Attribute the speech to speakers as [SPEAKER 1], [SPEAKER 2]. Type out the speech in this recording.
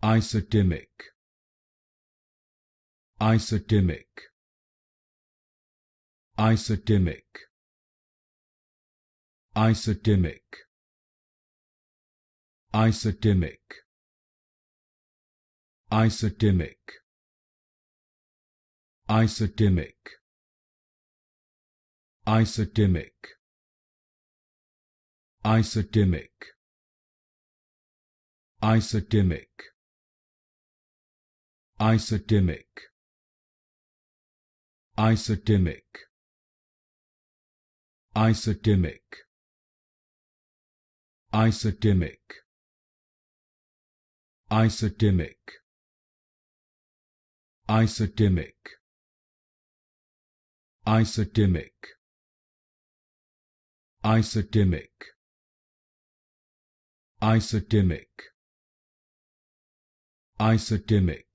[SPEAKER 1] Isotimic, isotimic, isotimic, isotimic, isotimic, isotimic, isotimic, isotimic, isotimic, isotimic, isotimic, isotimic, isotimic, isotimic, isotimic, isotimic, isotimic, isotimic, isotimic, isotimic,